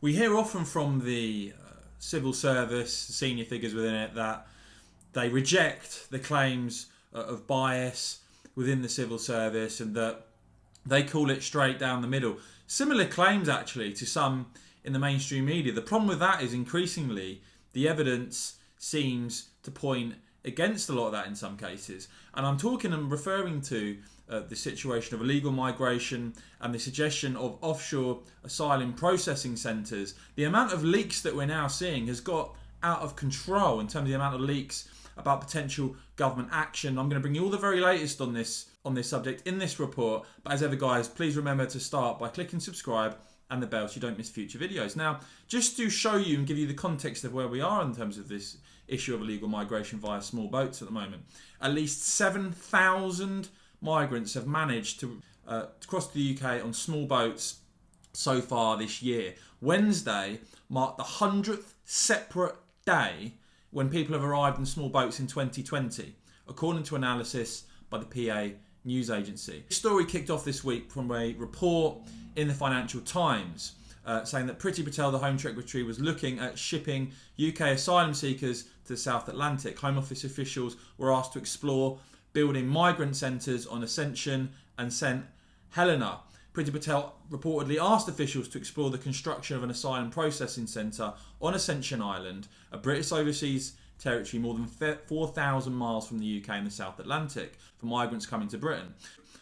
We hear often from the civil service, senior figures within it, that they reject the claims of bias within the civil service and that they call it straight down the middle. Similar claims, actually, to some in the mainstream media. The problem with that is increasingly the evidence seems to point against a lot of that in some cases. And I'm referring to the situation of illegal migration and the suggestion of offshore asylum processing centres. The amount of leaks that we're now seeing has got out of control in terms of the amount of leaks about potential government action. I'm going to bring you all the very latest on this subject in this report. But as ever, guys, please remember to start by clicking subscribe and the bell so you don't miss future videos. Now, just to show you and give you the context of where we are in terms of this issue of illegal migration via small boats at the moment, at least 7,000 migrants have managed to cross the UK on small boats so far this year. Wednesday marked the 100th separate day when people have arrived in small boats in 2020, according to analysis by the PA news agency. The story kicked off this week from a report in the Financial Times saying that Priti Patel, the Home Secretary, was looking at shipping UK asylum seekers to the South Atlantic. Home Office officials were asked to explore building migrant centres on Ascension and St Helena. Priti Patel reportedly asked officials to explore the construction of an asylum processing centre on Ascension Island, a British overseas territory more than 4,000 miles from the UK in the South Atlantic, for migrants coming to Britain.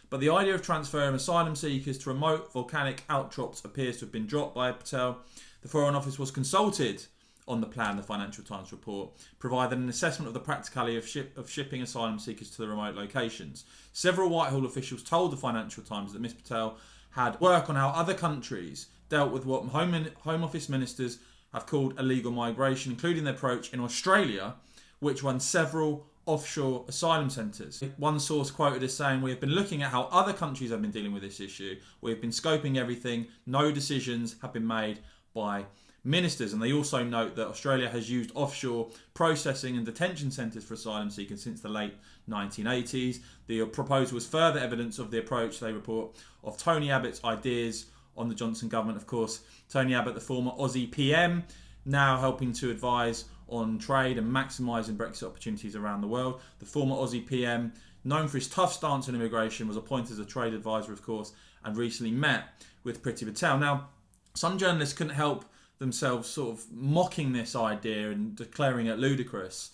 But the idea of transferring asylum seekers to remote volcanic outcrops appears to have been dropped by Patel. The Foreign Office was consulted on the plan, the Financial Times report provided an assessment of the practicality of shipping asylum seekers to the remote locations. Several Whitehall officials told the Financial Times that Ms Patel had worked on how other countries dealt with what Home Office ministers have called illegal migration, including their approach in Australia, which runs several offshore asylum centres. One source quoted as saying, "We have been looking at how other countries have been dealing with this issue. We have been scoping everything. No decisions have been made by ministers." And they also note that Australia has used offshore processing and detention centres for asylum seekers since the late 1980s. The proposal was further evidence of the approach, they report, of Tony Abbott's ideas on the Johnson government. Of course, Tony Abbott, the former Aussie PM, now helping to advise on trade and maximising Brexit opportunities around the world. The former Aussie PM, known for his tough stance on immigration, was appointed as a trade advisor, of course, and recently met with Priti Patel. Now, some journalists couldn't help themselves sort of mocking this idea and declaring it ludicrous.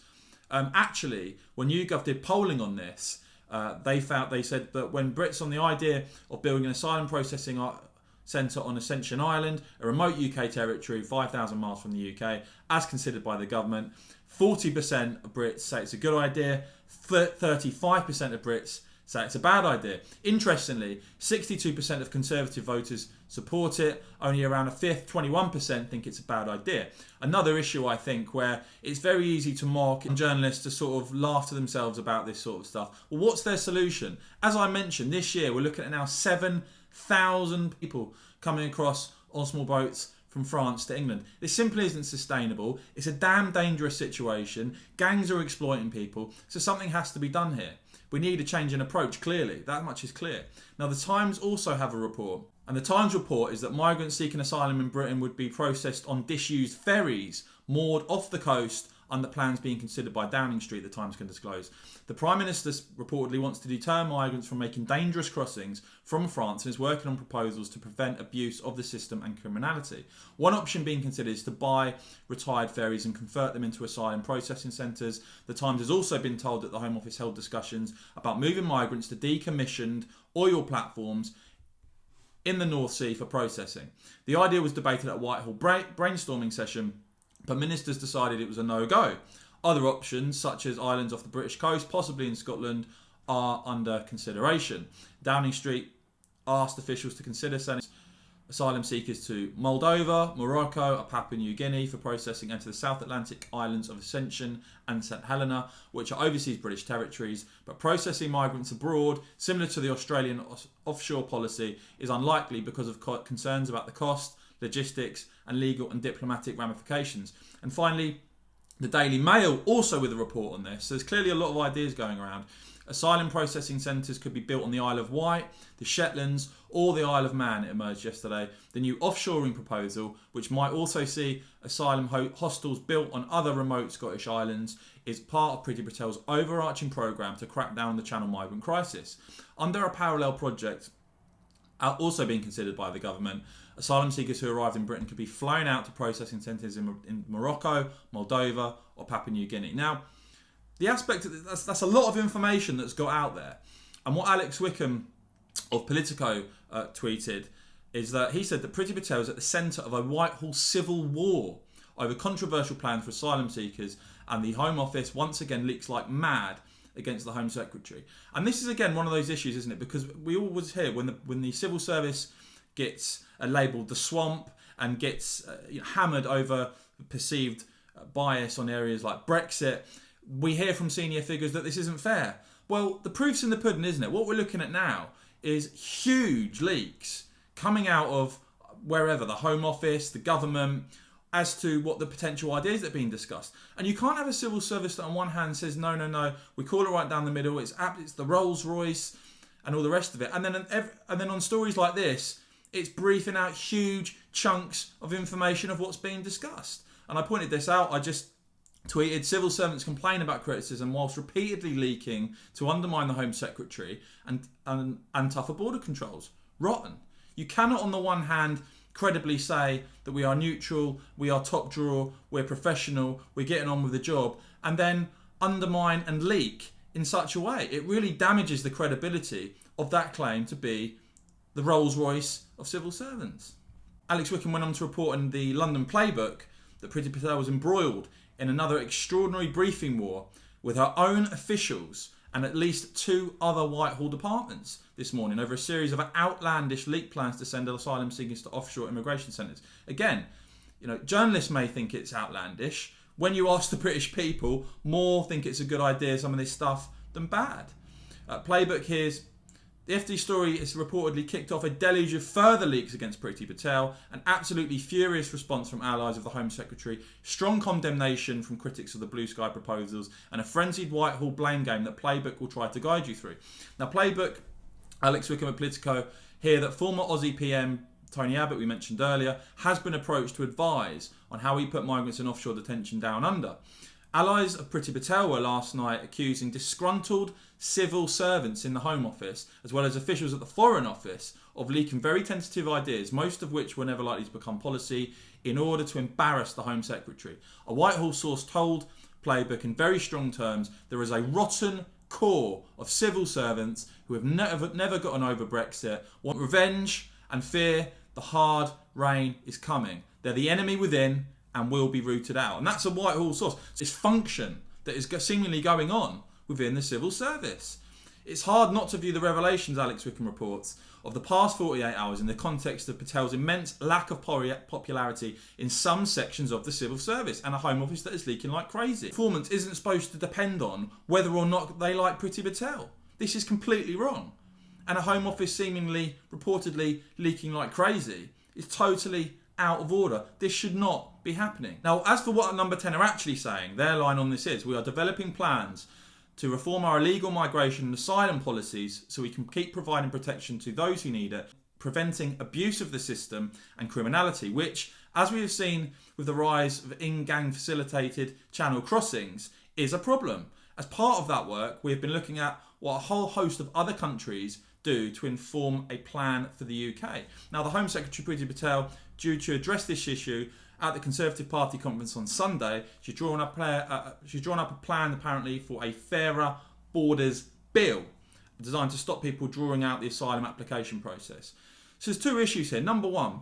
Actually, when YouGov did polling on this, they said that when Brits on the idea of building an asylum processing centre on Ascension Island, a remote UK territory 5,000 miles from the UK, as considered by the government, 40% of Brits say it's a good idea, 35% of Brits say it's a bad idea. Interestingly, 62% of Conservative voters support it, only around a fifth, 21%, think it's a bad idea. Another issue, I think, where it's very easy to mock and journalists to sort of laugh to themselves about this sort of stuff. Well, what's their solution? As I mentioned, this year we're looking at now 7,000 people coming across on small boats from France to England. This simply isn't sustainable. It's a damn dangerous situation. Gangs are exploiting people, so something has to be done here. We need a change in approach, clearly. That much is clear. Now, the Times also have a report, and the Times report is that migrants seeking asylum in Britain would be processed on disused ferries moored off the coast under plans being considered by Downing Street, the Times can disclose. The Prime Minister reportedly wants to deter migrants from making dangerous crossings from France and is working on proposals to prevent abuse of the system and criminality. One option being considered is to buy retired ferries and convert them into asylum processing centres. The Times has also been told that the Home Office held discussions about moving migrants to decommissioned oil platforms in the North Sea for processing. The idea was debated at a Whitehall brainstorming session, but ministers decided it was a no-go. Other options, such as islands off the British coast, possibly in Scotland, are under consideration. Downing Street asked officials to consider sending asylum seekers to Moldova, Morocco, or Papua New Guinea for processing, and to the South Atlantic islands of Ascension and St Helena, which are overseas British territories. But processing migrants abroad, similar to the Australian offshore policy, is unlikely because of concerns about the cost, logistics, and legal and diplomatic ramifications. And finally, the Daily Mail, also with a report on this. So there's clearly a lot of ideas going around. Asylum processing centres could be built on the Isle of Wight, the Shetlands, or the Isle of Man, it emerged yesterday. The new offshoring proposal, which might also see asylum hostels built on other remote Scottish islands, is part of Priti Patel's overarching programme to crack down on the Channel migrant crisis. Under a parallel project also being considered by the government, asylum seekers who arrived in Britain could be flown out to processing centres in Morocco, Moldova, or Papua New Guinea. Now, the aspect that's a lot of information that's got out there, and what Alex Wickham of Politico tweeted is that he said that Priti Patel is at the centre of a Whitehall civil war over controversial plans for asylum seekers, and the Home Office once again leaks like mad against the Home Secretary. And this is again one of those issues, isn't it? Because we always hear when the civil service gets labelled the swamp and gets hammered over perceived bias on areas like Brexit, we hear from senior figures that this isn't fair. Well, the proof's in the pudding, isn't it? What we're looking at now is huge leaks coming out of wherever, the Home Office, the government, as to what the potential ideas that are being discussed. And you can't have a civil service that on one hand says, no, we call it right down the middle, it's the Rolls Royce and all the rest of it. And then on stories like this, it's briefing out huge chunks of information of what's being discussed. And I pointed this out, I just tweeted, civil servants complain about criticism whilst repeatedly leaking to undermine the Home Secretary and tougher border controls. Rotten. You cannot on the one hand credibly say that we are neutral, we are top drawer, we're professional, we're getting on with the job, and then undermine and leak in such a way. It really damages the credibility of that claim to be the Rolls Royce of civil servants. Alex Wickham went on to report in the London Playbook that Priti Patel was embroiled in another extraordinary briefing war with her own officials and at least 2 other Whitehall departments this morning over a series of outlandish leaked plans to send asylum seekers to offshore immigration centres. Again, journalists may think it's outlandish. When you ask the British people, more think it's a good idea, some of this stuff, than bad. Playbook here's the FT story has reportedly kicked off a deluge of further leaks against Priti Patel, an absolutely furious response from allies of the Home Secretary, strong condemnation from critics of the Blue Sky proposals, and a frenzied Whitehall blame game that Playbook will try to guide you through. Now, Playbook, Alex Wickham at Politico, here that former Aussie PM Tony Abbott, we mentioned earlier, has been approached to advise on how he put migrants in offshore detention down under. Allies of Priti Patel were last night accusing disgruntled civil servants in the Home Office, as well as officials at the Foreign Office, of leaking very tentative ideas, most of which were never likely to become policy, in order to embarrass the Home Secretary. A Whitehall source told Playbook in very strong terms there is a rotten core of civil servants who have never gotten over Brexit, want revenge and fear the hard rain is coming. They're the enemy within and will be rooted out. And that's a Whitehall source. This function that is seemingly going on within the civil service. It's hard not to view the revelations, Alex Wickham reports, of the past 48 hours in the context of Patel's immense lack of popularity in some sections of the civil service and a Home Office that is leaking like crazy. Performance isn't supposed to depend on whether or not they like Priti Patel. This is completely wrong. And a Home Office seemingly, reportedly leaking like crazy is totally out of order. This should not be happening. Now, as for what Number 10 are actually saying, their line on this is, we are developing plans to reform our illegal migration and asylum policies so we can keep providing protection to those who need it, preventing abuse of the system and criminality, which, as we have seen with the rise of in-gang facilitated channel crossings, is a problem. As part of that work, we have been looking at what a whole host of other countries do to inform a plan for the UK. Now, the Home Secretary, Priti Patel, due to address this issue at the Conservative Party conference on Sunday, she's drawn up a plan apparently for a fairer borders bill designed to stop people drawing out the asylum application process. So there's 2 issues here. Number 1,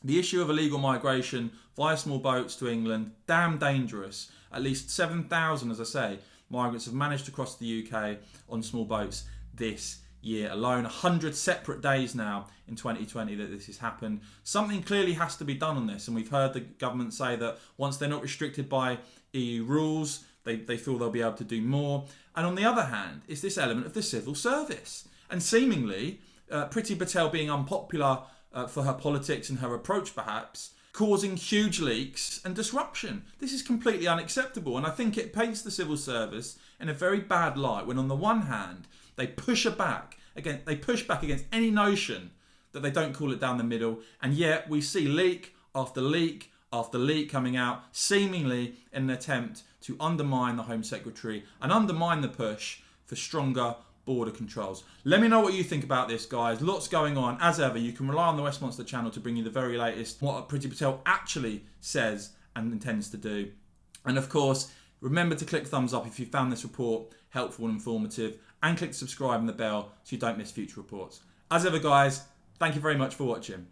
the issue of illegal migration via small boats to England, damn dangerous. At least 7,000, as I say, migrants have managed to cross the UK on small boats this year alone. 100 separate days now in 2020 that this has happened. Something clearly has to be done on this, and we've heard the government say that once they're not restricted by EU rules, they feel they'll be able to do more. And on the other hand, is this element of the civil service. And seemingly, Priti Patel being unpopular for her politics and her approach perhaps, causing huge leaks and disruption. This is completely unacceptable, and I think it paints the civil service in a very bad light when on the one hand they push back against any notion that they don't call it down the middle, and yet we see leak after leak after leak coming out, seemingly in an attempt to undermine the Home Secretary and undermine the push for stronger border controls. Let me know what you think about this, guys. Lots going on. As ever, you can rely on the Westminster channel to bring you the very latest, what Priti Patel actually says and intends to do. And of course, remember to click thumbs up if you found this report helpful and informative, and click subscribe and the bell so you don't miss future reports. As ever, guys, thank you very much for watching.